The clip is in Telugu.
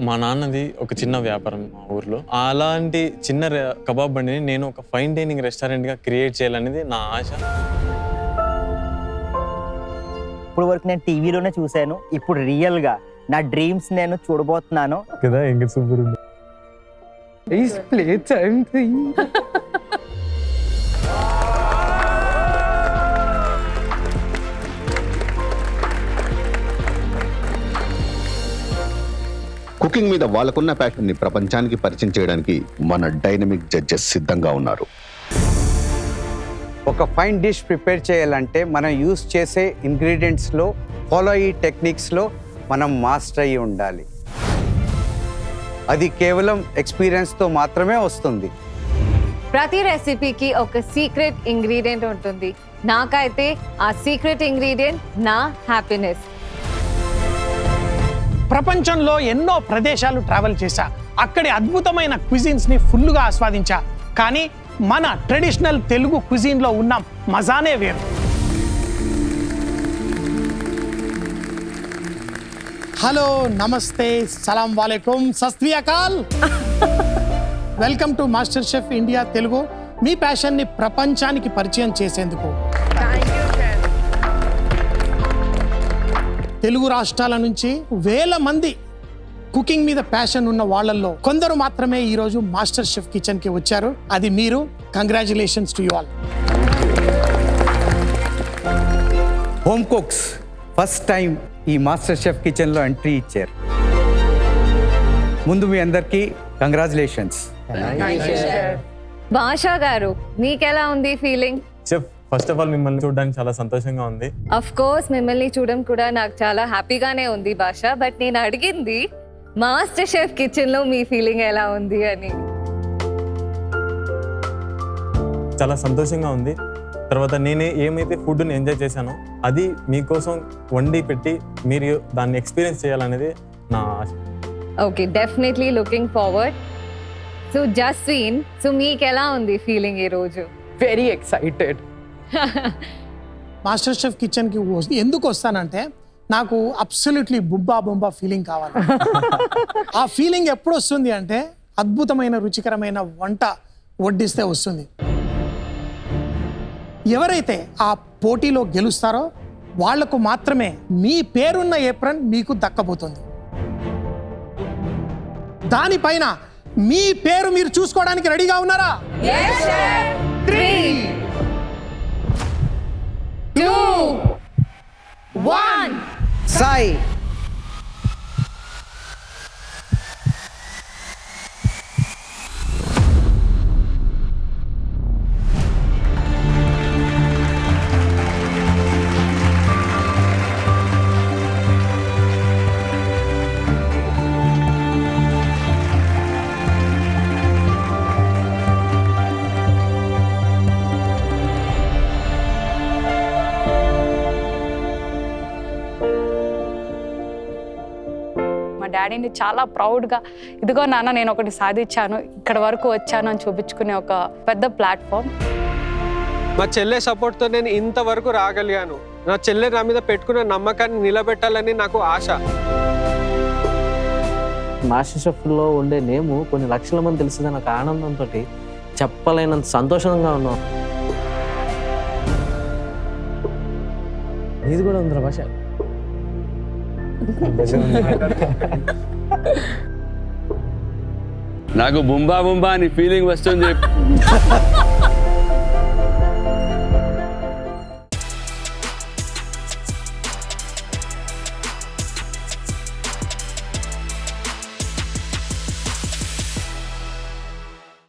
మా నాన్నది ఒక చిన్న వ్యాపారం మా ఊర్లో. అలాంటి చిన్న కబాబ్ బండిని నేను ఒక ఫైన్ డైనింగ్ రెస్టారెంట్గా క్రియేట్ చేయాలనేది నా ఆశ. ఇప్పుడు వరకు నేను టీవీలోనే చూశాను, ఇప్పుడు రియల్గా నా డ్రీమ్స్ నేను చూడబోతున్నాను కదా. ఇంకా సూపర్ ఉంది. కుకింగ్ మీద వాళ్ళకున్న ప్యాషన్ని ప్రపంచానికి పరిచయం చేయడానికి మన డైనమిక్ జడ్జెస్ సిద్ధంగా ఉన్నారు. ఒక ఫైన్ డిష్ ప్రిపేర్ చేయాలంటే మనం యూస్ చేసే ఇంగ్రీడియంట్స్లో, ఫాలో అయ్యే టెక్నిక్స్లో మనం మాస్టర్ అయ్యి ఉండాలి. అది కేవలం ఎక్స్పీరియన్స్తో మాత్రమే వస్తుంది. ప్రతి రెసిపీకి ఒక సీక్రెట్ ఇంగ్రీడియంట్ ఉంటుంది. నాకైతే ఆ సీక్రెట్ ఇంగ్రీడియంట్ నా హ్యాపీనెస్. ప్రపంచంలో ఎన్నో ప్రదేశాలు ట్రావెల్ చేశా, అక్కడి అద్భుతమైన క్విజిన్స్ని ఫుల్గా ఆస్వాదించా. కానీ మన ట్రెడిషనల్ తెలుగు క్విజిన్లో ఉన్న మజానే వేరు. హలో, నమస్తే, సలాం వాలేకుం, సత్ శ్రీ అకాల్. Welcome to Master Chef India Telugu, మీ ప్యాషన్ని ప్రపంచానికి పరిచయం చేసేందుకు. తెలుగు రాష్ట్రాల నుంచి వేల మంది కుకింగ్ మీద ప్యాషన్ ఉన్న వాళ్ళల్లో కొందరు మాత్రమే ఈరోజు మాస్టర్ షెఫ్ కిచెన్కి వచ్చారు. అది మీరు. Congratulations to you all. Home cooks first time ఈ మాస్టర్ షెఫ్ కిచెన్లో ఎంట్రీ ఇచ్చారు. ముందు మీ అందరికీ కంగ్రాచులేషన్స్. భాషా గారు, మీకెలా ఉంది feeling? Chef, first of all మిమ్మల్ని చూడడానికి చాలా సంతోషంగా ఉంది. అఫ్ కోర్స్ మిమ్మల్ని చూడడం కూడా నాకు చాలా హ్యాపీగానే ఉంది భాష. బట్ నేను అడిగింది మాస్టర్ షెఫ్ కిచెన్ లో మీ ఫీలింగ్ ఎలా ఉంది అని. చాలా సంతోషంగా ఉంది. తర్వాత నేనే ఏమైతే ఫుడ్ని ఎంజాయ్ చేశానో అది మీకోసం వండి పెట్టి మీరు దాన్ని ఎక్స్పీరియన్స్ చేయాలనేది నా ఆశ. Okay, definitely looking forward. So Jaswin, so మీకు ఎలా ఉంది ఫీలింగ్ ఈ రోజు? Very excited. మాస్టర్ షెఫ్ కిచెన్కి ఎందుకు వస్తానంటే నాకు అబ్సల్యూట్లీ బుంబా ఫీలింగ్ కావాలి. ఆ ఫీలింగ్ ఎప్పుడు వస్తుంది అంటే అద్భుతమైన రుచికరమైన వంట వడ్డిస్తే వస్తుంది. ఎవరైతే ఆ పోటీలో గెలుస్తారో వాళ్లకు మాత్రమే మీ పేరున్న ఏప్రన్ మీకు దక్కబోతుంది. దానిపైన మీ పేరు మీరు చూసుకోవడానికి రెడీగా ఉన్నారా? 3, 2, 1. సాయి. మా డాడీని చాలా ప్రౌడ్గా, ఇదిగో నాన్న నేను ఒకటి సాధించాను, ఇక్కడ వరకు వచ్చాను అని చూపించుకునే ఒక పెద్ద ప్లాట్ఫామ్. మా చెల్లె సపోర్ట్తో నేను ఇంతవరకు రాగలిగాను. నా చెల్లె నా మీద పెట్టుకున్న నమ్మకాన్ని నిలబెట్టాలని నాకు ఆశ. మాస్టర్ షెఫ్లో ఉండే నేము కొన్ని లక్షల మంది తెలిసిందని ఒక ఆనందంతో చెప్పలేనంత సంతోషంగా ఉన్నాం. ఇది కూడా ఉందిరా భాష. నాకు బుంబా అని ఫీలింగ్ వస్తుంది.